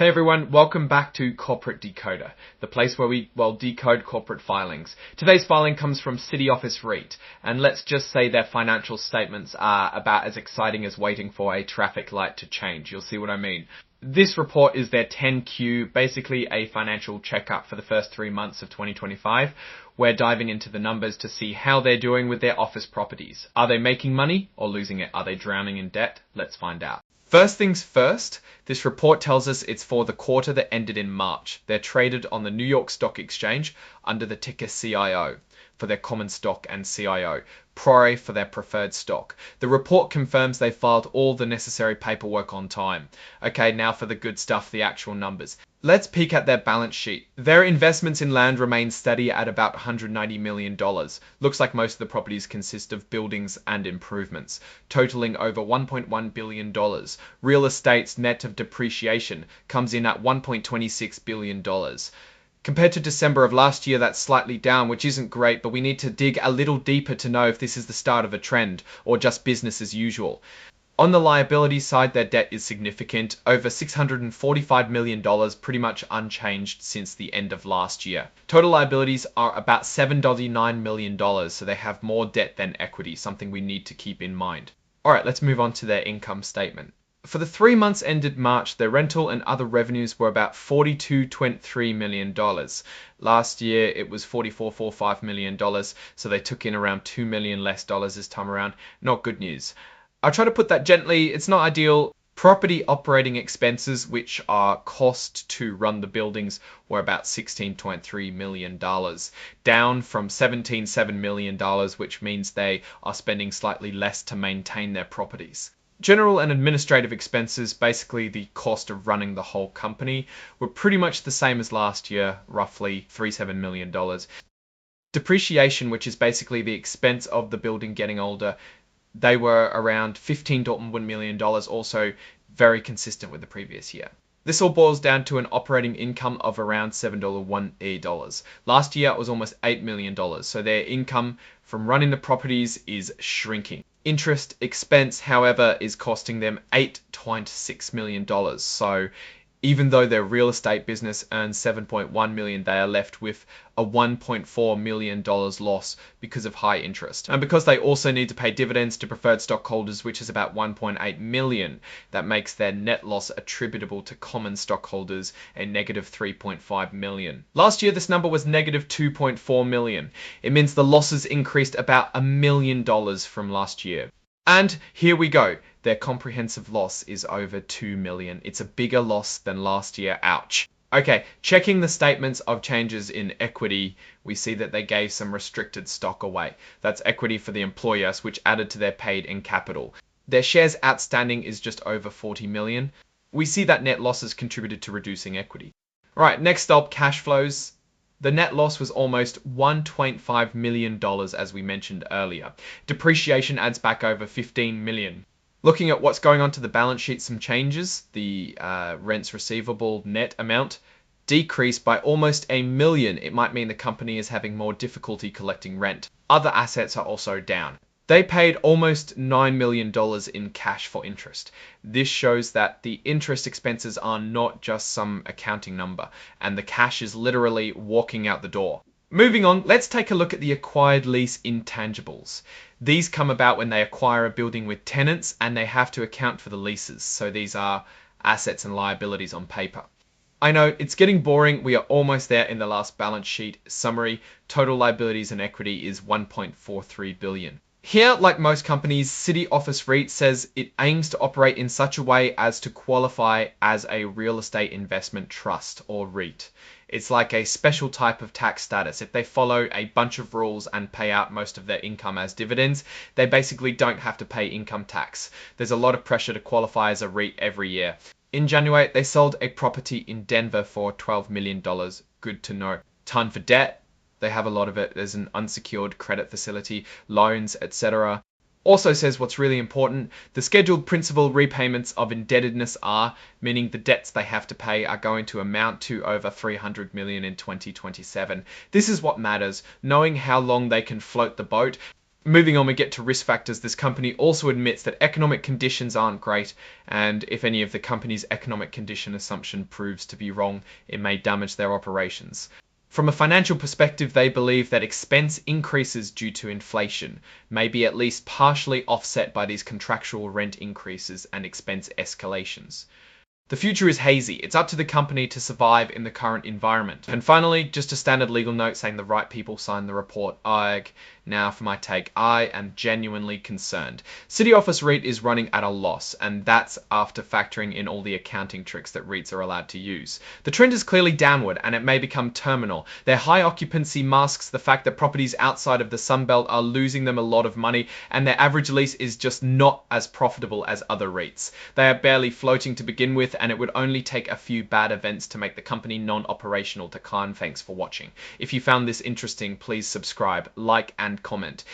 Hey everyone, welcome back to Corporate Decoder, the place where we, decode corporate filings. Today's filing comes from City Office REIT, and let's just say their financial statements are about as exciting as waiting for a traffic light to change. You'll see what I mean. This report is their 10Q, basically a financial checkup for the first 3 months of 2025. We're diving into the numbers to see how they're doing with their office properties. Are they making money or losing it? Are they drowning in debt? Let's find out. First things first, this report tells us it's for the quarter that ended in March. They're traded on the New York Stock Exchange under the ticker CIO for their common stock and CIO, PRORE for their preferred stock. The report confirms they filed all the necessary paperwork on time. Okay, now for the good stuff, the actual numbers. Let's peek at their balance sheet. Their investments in land remain steady at about $190 million. Looks like most of the properties consist of buildings and improvements, totaling over $1.1 billion. Real estate's net of depreciation comes in at $1.26 billion. Compared to December of last year, that's slightly down, which isn't great, but we need to dig a little deeper to know if this is the start of a trend or just business as usual. On the liability side, their debt is significant, over $645 million, pretty much unchanged since the end of last year. Total liabilities are about $7.9 million, so they have more debt than equity, something we need to keep in mind. Alright, let's move on to their income statement. For the 3 months ended March, their rental and other revenues were about $42.3 million. Last year, it was $44.45 million, so they took in around $2 million less this time around. Not good news. I'll try to put that gently. It's not ideal. Property operating expenses, which are cost to run the buildings, were about $16.3 million, down from $17.7 million, which means they are spending slightly less to maintain their properties. General and administrative expenses, basically the cost of running the whole company, were pretty much the same as last year, roughly $37 million. Depreciation, which is basically the expense of the building getting older, they were around $15.1 million, also very consistent with the previous year. This all boils down to an operating income of around $7.1 Last year it was almost $8 million, so their income from running the properties is shrinking. Interest expense, however, is costing them $8.6 million. So even though their real estate business earns $7.1 million, they are left with a $1.4 million loss because of high interest. And because they also need to pay dividends to preferred stockholders, which is about $1.8 million, that makes their net loss attributable to common stockholders a negative $3.5 million. Last year, this number was negative $2.4 million. It means the losses increased about $1 million from last year. And here we go. Their comprehensive loss is over $2 million. It's a bigger loss than last year. Ouch. Okay, checking the statements of changes in equity, we see that they gave some restricted stock away. That's equity for the employers, which added to their paid-in capital. Their shares outstanding is just over 40 million. We see that net losses contributed to reducing equity. Right, next up, cash flows. The net loss was almost $1.5 million, as we mentioned earlier. Depreciation adds back over $15 million. Looking at what's going on to the balance sheet, some changes. The rents receivable net amount decreased by almost $1 million. It might mean the company is having more difficulty collecting rent. Other assets are also down. They paid almost $9 million in cash for interest. This shows that the interest expenses are not just some accounting number, and the cash is literally walking out the door. Moving on, let's take a look at the acquired lease intangibles. These come about when they acquire a building with tenants and they have to account for the leases. So these are assets and liabilities on paper. I know it's getting boring. We are almost there in the last balance sheet summary. Total liabilities and equity is $1.43 billion. Here, like most companies, City Office REIT says it aims to operate in such a way as to qualify as a real estate investment trust, or REIT. It's like a special type of tax status. If they follow a bunch of rules and pay out most of their income as dividends, they basically don't have to pay income tax. There's a lot of pressure to qualify as a REIT every year. In January, they sold a property in Denver for $12 million. Good to know. Ton for debt. They have a lot of it. There's an unsecured credit facility, loans, etc. Also says what's really important, the scheduled principal repayments of indebtedness are, meaning the debts they have to pay are going to amount to over $300 million in 2027. This is what matters, knowing how long they can float the boat. Moving on, we get to risk factors. This company also admits that economic conditions aren't great, and if any of the company's economic condition assumption proves to be wrong, it may damage their operations. From a financial perspective, they believe that expense increases due to inflation may be at least partially offset by these contractual rent increases and expense escalations. The future is hazy. It's up to the company to survive in the current environment. And finally, just a standard legal note saying the right people signed the report. Now for my take. I am genuinely concerned. City Office REIT is running at a loss, and that's after factoring in all the accounting tricks that REITs are allowed to use. The trend is clearly downward, and it may become terminal. Their high occupancy masks the fact that properties outside of the Sunbelt are losing them a lot of money, and their average lease is just not as profitable as other REITs. They are barely floating to begin with, and it would only take a few bad events to make the company non-operational to decline. Thanks for watching. If you found this interesting, please subscribe, like, and comment.